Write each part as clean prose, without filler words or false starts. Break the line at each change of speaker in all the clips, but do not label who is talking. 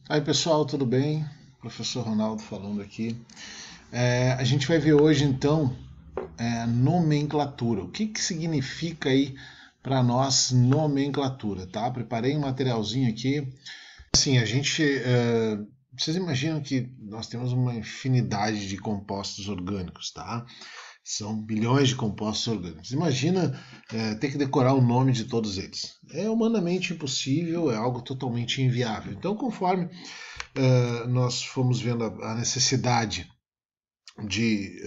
Aí pessoal, tudo bem? Professor Ronaldo falando aqui. A gente vai ver hoje então nomenclatura. O que significa aí para nós nomenclatura, tá? Preparei um materialzinho aqui. Assim, vocês imaginam que nós temos uma infinidade de compostos orgânicos, tá? São bilhões de compostos orgânicos. Imagina ter que decorar o nome de todos eles. É humanamente impossível, é algo totalmente inviável. Então, conforme nós fomos vendo a necessidade de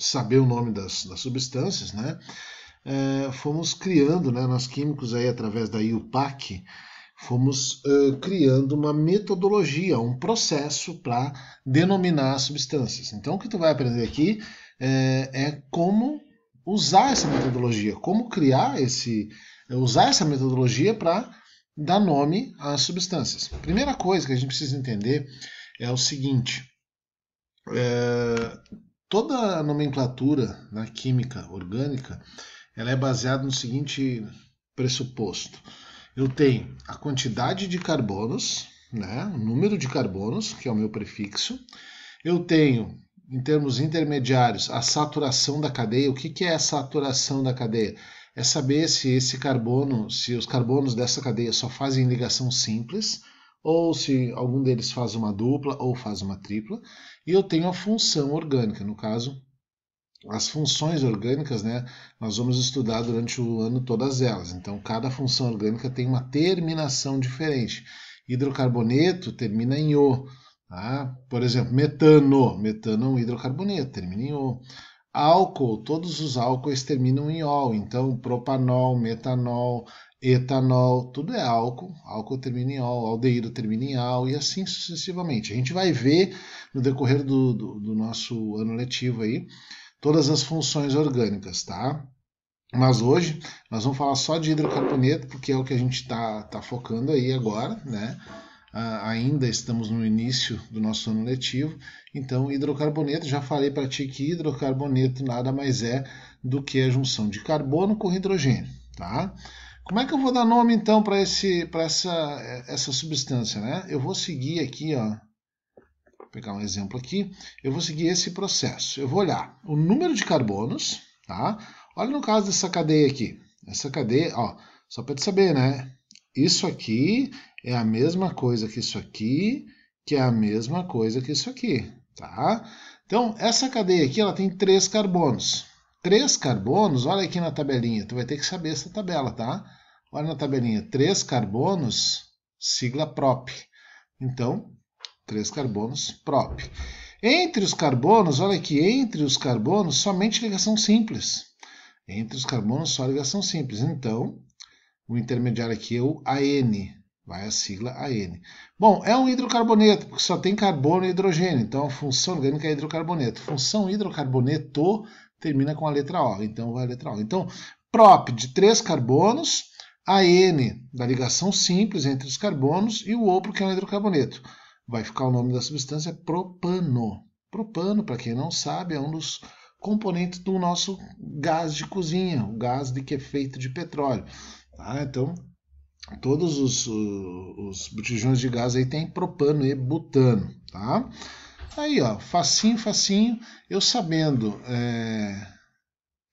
saber o nome das substâncias, né? Fomos criando, né, nós químicos aí através da IUPAC, fomos criando uma metodologia, um processo para denominar as substâncias. Então o que tu vai aprender aqui é como usar essa metodologia, como usar essa metodologia para dar nome às substâncias. Primeira coisa que a gente precisa entender é o seguinte: toda a nomenclatura na química orgânica ela é baseada no seguinte pressuposto. Eu tenho a quantidade de carbonos, né, o número de carbonos, que é o meu prefixo. Eu tenho, em termos intermediários, a saturação da cadeia. O que é a saturação da cadeia? É saber se os carbonos dessa cadeia só fazem ligação simples, ou se algum deles faz uma dupla ou faz uma tripla. E eu tenho a função orgânica, no caso, as funções orgânicas, né, nós vamos estudar durante o ano todas elas. Então, cada função orgânica tem uma terminação diferente. Hidrocarboneto termina em O. Tá? Por exemplo, metano. Metano é um hidrocarboneto, termina em O. Álcool, todos os álcoois terminam em ol. Então, propanol, metanol, etanol, tudo é álcool. Álcool termina em ol, aldeído termina em al e assim sucessivamente. A gente vai ver no decorrer do nosso ano letivo aí todas as funções orgânicas, tá? Mas hoje nós vamos falar só de hidrocarboneto, porque é o que a gente está focando aí agora, né? Ainda estamos no início do nosso ano letivo, então hidrocarboneto, já falei para ti que hidrocarboneto nada mais é do que a junção de carbono com hidrogênio, tá? Como é que eu vou dar nome então para essa substância, né? Eu vou seguir aqui, ó, vou pegar um exemplo aqui, eu vou seguir esse processo. Eu vou olhar o número de carbonos, tá? Olha no caso dessa cadeia aqui. Essa cadeia, ó, só para te saber, né? Isso aqui é a mesma coisa que isso aqui, que é a mesma coisa que isso aqui, tá? Então, essa cadeia aqui, ela tem 3 carbonos. 3 carbonos, olha aqui na tabelinha, tu vai ter que saber essa tabela, tá? Olha na tabelinha, 3 carbonos, sigla prop. Então, 3 carbonos prop. Entre os carbonos, olha aqui, entre os carbonos, somente ligação simples. Entre os carbonos, só ligação simples. Então, o intermediário aqui é o AN, vai a sigla AN. Bom, é um hidrocarboneto, porque só tem carbono e hidrogênio, então a função orgânica é hidrocarboneto. Função hidrocarboneto termina com a letra O, então vai a letra O. Então, prop de 3 carbonos, AN da ligação simples entre os carbonos e o O porque é um hidrocarboneto. Vai ficar o nome da substância propano. Propano, para quem não sabe, é um dos componentes do nosso gás de cozinha, o gás de que é feito de petróleo. Tá? Então, todos os botijões de gás aí tem propano e butano. Tá? Aí, ó, facinho, facinho, eu sabendo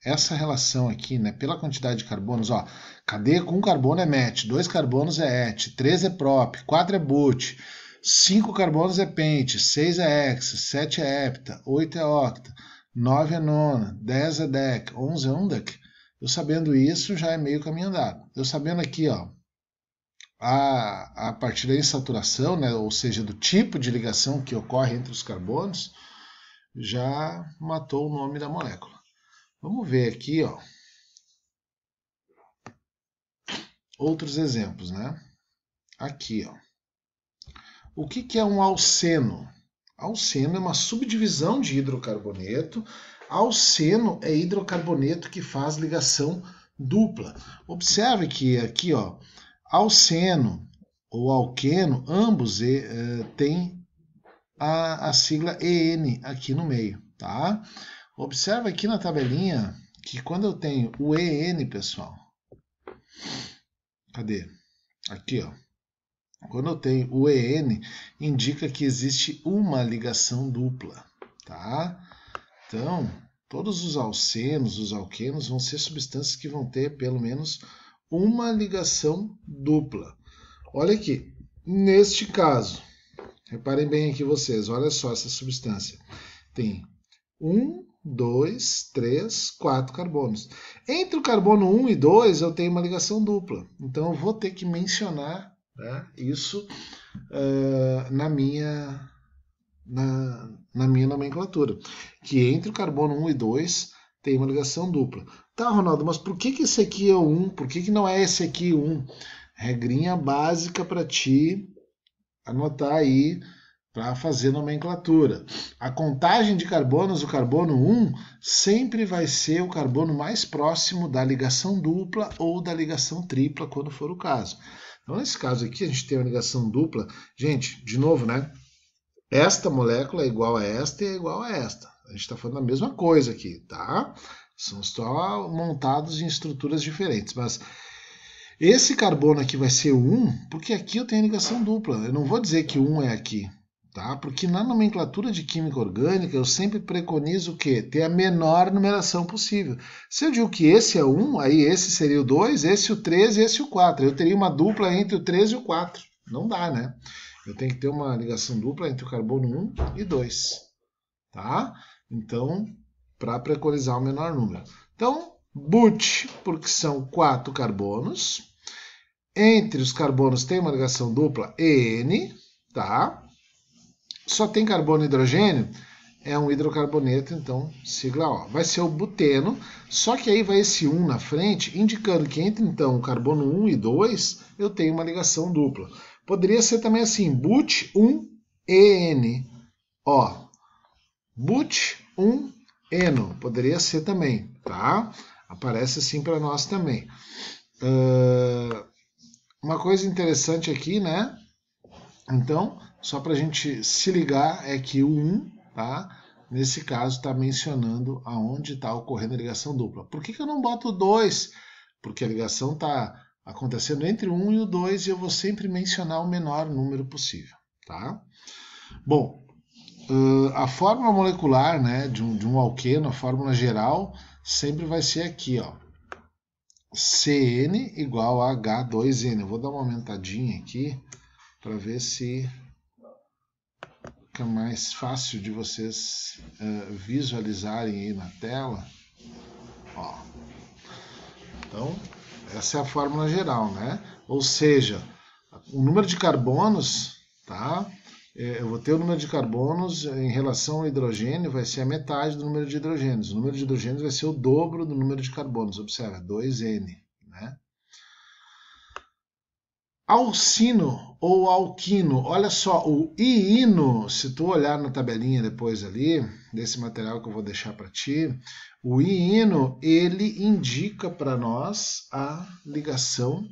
essa relação aqui, né, pela quantidade de carbonos, ó, cadeia com carbono é met, 2 carbonos é et, 3 é prop, 4 é but, 5 carbonos é pente, 6 é hexa, 7 é hepta, 8 é octa, 9 é nona, 10 é dec, 11 é undec. Eu sabendo isso já é meio caminho andado. Eu sabendo aqui, ó, a partir da insaturação, né, ou seja, do tipo de ligação que ocorre entre os carbonos, já matou o nome da molécula. Vamos ver aqui, ó, outros exemplos, né? Aqui, ó. O que é um alceno? Alceno é uma subdivisão de hidrocarboneto. Alceno é hidrocarboneto que faz ligação dupla. Observe que aqui, ó, alceno ou alqueno, ambos têm a sigla EN aqui no meio, tá? Observe aqui na tabelinha que quando eu tenho o EN, pessoal, cadê? Aqui, ó. quando eu tenho o EN, indica que existe uma ligação dupla, tá? Então, todos os alcenos, os alquenos vão ser substâncias que vão ter pelo menos uma ligação dupla. Olha aqui, neste caso, reparem bem aqui vocês, olha só essa substância. Tem 1, 2, 3, 4 carbonos. Entre o carbono 1 e 2 eu tenho uma ligação dupla. Então eu vou ter que mencionar, né, isso na minha nomenclatura. Que entre o carbono 1 e 2 tem uma ligação dupla. Tá, Ronaldo, mas por que esse aqui é o 1? Por que não é esse aqui 1? Regrinha básica para ti anotar aí para fazer nomenclatura. A contagem de carbonos, o carbono 1, sempre vai ser o carbono mais próximo da ligação dupla ou da ligação tripla, quando for o caso. Então, nesse caso aqui, a gente tem uma ligação dupla. Gente, de novo, né? Esta molécula é igual a esta e é igual a esta. A gente está falando a mesma coisa aqui, tá? São só montados em estruturas diferentes, mas esse carbono aqui vai ser 1, porque aqui eu tenho ligação dupla. Eu não vou dizer que 1 é aqui, tá? Porque na nomenclatura de química orgânica eu sempre preconizo o quê? Ter a menor numeração possível. Se eu digo que esse é 1, aí esse seria o 2, esse o 3 e esse o 4. Eu teria uma dupla entre o 3 e o 4. Não dá, né? Eu tenho que ter uma ligação dupla entre o carbono 1 e 2, tá? Então, para preconizar o menor número. Então, but, porque são 4 carbonos. Entre os carbonos tem uma ligação dupla EN, tá? Só tem carbono e hidrogênio, é um hidrocarboneto, então sigla O. Vai ser o buteno, só que aí vai esse 1 na frente, indicando que entre então o carbono 1 e 2, eu tenho uma ligação dupla. Poderia ser também assim, but1EN, ó, but1eno, poderia ser também, tá? Aparece assim para nós também. Uma coisa interessante aqui, né? Então, só para a gente se ligar, é que o 1, tá? Nesse caso, está mencionando aonde está ocorrendo a ligação dupla. Por que eu não boto o 2? Porque a ligação está acontecendo entre o 1 e o 2 e eu vou sempre mencionar o menor número possível, tá? Bom, a fórmula molecular, né, de um alqueno, a fórmula geral, sempre vai ser aqui, ó. CN igual a H2N. Eu vou dar uma aumentadinha aqui para ver se fica mais fácil de vocês visualizarem aí na tela. Ó. Então, essa é a fórmula geral, né? Ou seja, o número de carbonos, tá? Eu vou ter o número de carbonos em relação ao hidrogênio, vai ser a metade do número de hidrogênios. O número de hidrogênios vai ser o dobro do número de carbonos. Observa, 2N, né? Alcino ou alquino, olha só, o iino, se tu olhar na tabelinha depois ali, desse material que eu vou deixar para ti, o iino, ele indica para nós a ligação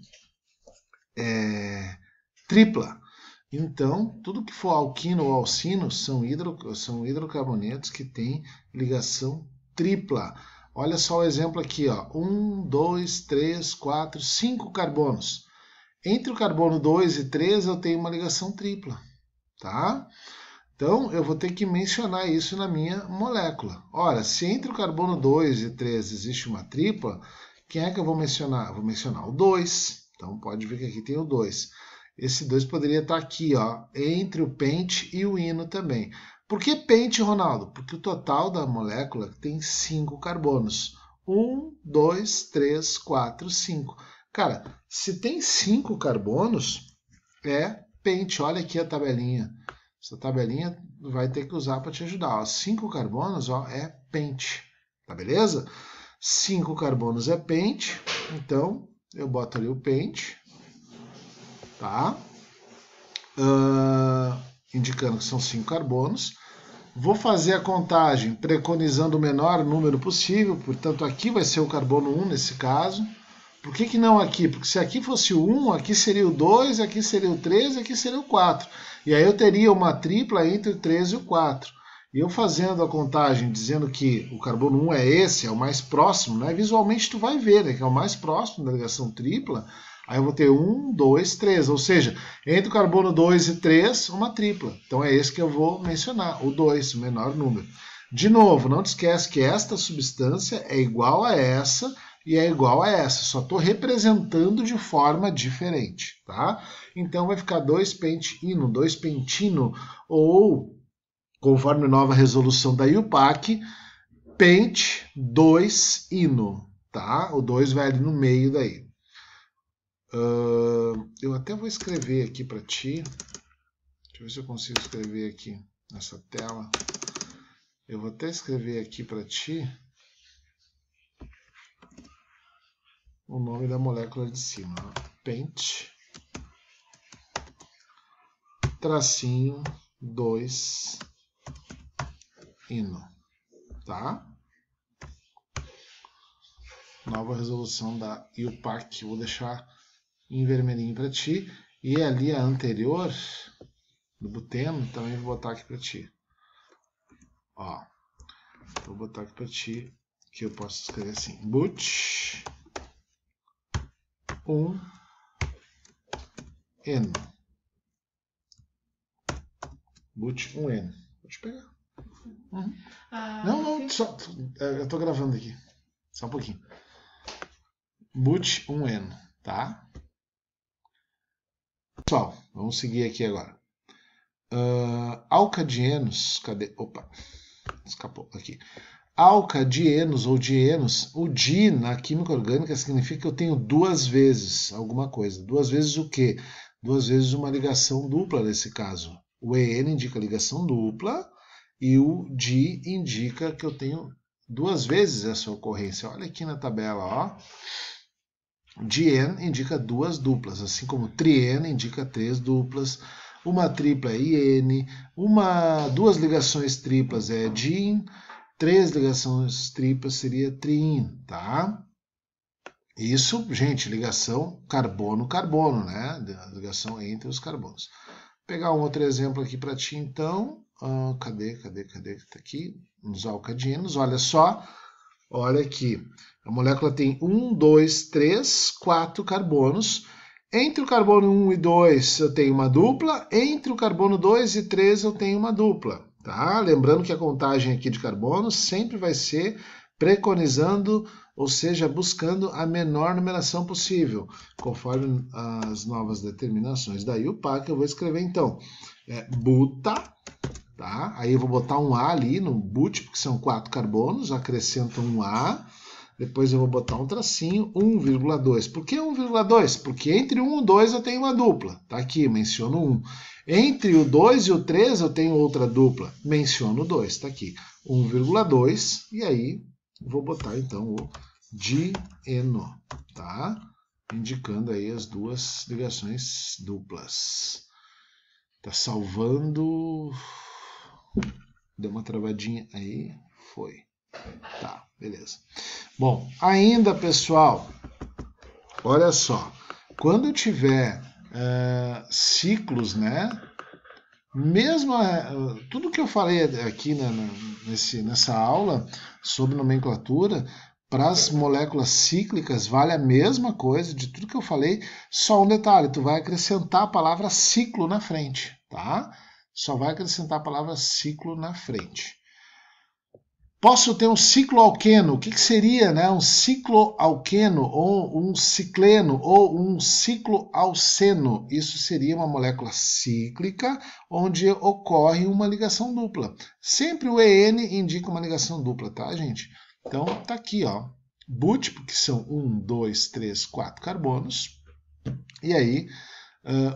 tripla. Então, tudo que for alquino ou alcino são hidrocarbonetos que têm ligação tripla. Olha só o exemplo aqui, ó, 1, 2, 3, 4, 5 carbonos. Entre o carbono 2 e 3 eu tenho uma ligação tripla, tá? Então, eu vou ter que mencionar isso na minha molécula. Ora, se entre o carbono 2 e 3 existe uma tripla, quem é que eu vou mencionar? Eu vou mencionar o 2. Então, pode ver que aqui tem o 2. Esse 2 poderia estar aqui, ó, entre o pente e o ino também. Por que pente, Ronaldo? Porque o total da molécula tem 5 carbonos. 1, 2, 3, 4, 5. Cara, se tem 5 carbonos, é pente. Olha aqui a tabelinha. Essa tabelinha vai ter que usar para te ajudar. 5 carbonos, ó, é pente. Tá beleza? 5 carbonos é pente. Então, eu boto ali o pente. Tá? Indicando que são 5 carbonos. Vou fazer a contagem preconizando o menor número possível. Portanto, aqui vai ser o carbono 1 nesse caso. Por que não aqui? Porque se aqui fosse o 1, aqui seria o 2, aqui seria o 3, aqui seria o 4. E aí eu teria uma tripla entre o 3 e o 4. E eu fazendo a contagem, dizendo que o carbono 1 é esse, é o mais próximo, né? Visualmente tu vai ver, né, que é o mais próximo da ligação tripla. Aí eu vou ter 1, 2, 3, ou seja, entre o carbono 2 e 3, uma tripla. Então é esse que eu vou mencionar, o 2, o menor número. De novo, não te esquece que esta substância é igual a essa e é igual a essa, só estou representando de forma diferente, tá? Então vai ficar 2-pentino, 2-pentino, ou, conforme nova resolução da IUPAC, pente 2-ino, tá? O 2 vai ali no meio daí. Eu até vou escrever aqui para ti. Deixa eu ver se eu consigo escrever aqui nessa tela. Eu vou até escrever aqui para ti o nome da molécula de cima. Pente tracinho 2-ino, tá? Nova resolução da IUPAC. Vou deixar em vermelhinho para ti. E ali a anterior, do buteno, também vou botar aqui para ti. Ó, vou botar aqui para ti, que eu posso escrever assim. But 1-N. But 1-N. Pode pegar. Uhum. Não, só, eu tô gravando aqui. Só um pouquinho. But 1-N, tá? Pessoal, vamos seguir aqui agora. Alcadienos, cadê? Opa, escapou aqui. Alcadienos ou dienos, o di na química orgânica significa que eu tenho duas vezes alguma coisa. Duas vezes o quê? Duas vezes uma ligação dupla nesse caso. O EN indica ligação dupla e o di indica que eu tenho duas vezes essa ocorrência. Olha aqui na tabela, ó. Dien indica duas duplas, assim como trien indica três duplas. Uma tripla é IN, duas ligações triplas é DIN, três ligações triplas seria TRIN, tá? Isso, gente, ligação carbono-carbono, né? Ligação entre os carbonos. Vou pegar um outro exemplo aqui para ti, então. Cadê? Tá aqui, nos alcadienos, olha só. Olha aqui, a molécula tem 1, 2, 3, 4 carbonos. Entre o carbono 1 e 2 eu tenho uma dupla, entre o carbono 2 e 3 eu tenho uma dupla. Tá? Lembrando que a contagem aqui de carbonos sempre vai ser preconizando, ou seja, buscando a menor numeração possível. Conforme as novas determinações da IUPAC, eu vou escrever então, buta, tá? Aí eu vou botar um A ali no but, porque são 4 carbonos, acrescento um A. Depois eu vou botar um tracinho, 1,2. Por que 1,2? Porque entre 1 e 2 eu tenho uma dupla. Tá aqui, menciono 1. Entre o 2 e o 3 eu tenho outra dupla. Menciono 2, tá aqui. 1,2. E aí vou botar então o dieno, tá? Indicando aí as duas ligações duplas. Tá salvando. Deu uma travadinha aí. Foi. Tá, beleza. Bom, ainda, pessoal, olha só. Quando eu tiver ciclos, né? Mesmo tudo que eu falei aqui nessa aula sobre nomenclatura, para as moléculas cíclicas vale a mesma coisa de tudo que eu falei, só um detalhe, tu vai acrescentar a palavra ciclo na frente, tá? Só vai acrescentar a palavra ciclo na frente. Posso ter um cicloalqueno. O que seria, né? Um cicloalqueno, ou um cicleno, ou um cicloalceno. Isso seria uma molécula cíclica, onde ocorre uma ligação dupla. Sempre o EN indica uma ligação dupla, tá, gente? Então, tá aqui, ó. But, porque são 1, 2, 3, 4 carbonos. E aí,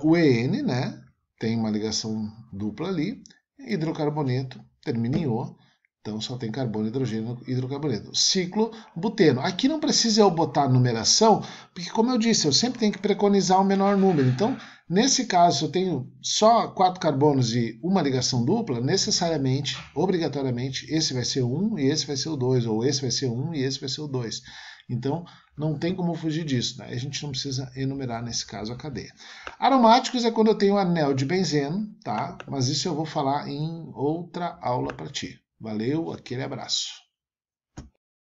o EN, né? Tem uma ligação dupla ali. Hidrocarboneto termina em O. Então só tem carbono, hidrogênio, hidrocarboneto. Ciclo buteno. Aqui não precisa eu botar numeração, porque como eu disse, eu sempre tenho que preconizar o menor número. Então, nesse caso, se eu tenho só 4 carbonos e uma ligação dupla, necessariamente, obrigatoriamente, esse vai ser o 1 e esse vai ser o 2, ou esse vai ser o 1 e esse vai ser o 2. Então, não tem como fugir disso, né? A gente não precisa enumerar, nesse caso, a cadeia. Aromáticos é quando eu tenho anel de benzeno, tá? Mas isso eu vou falar em outra aula para ti. Valeu, aquele abraço.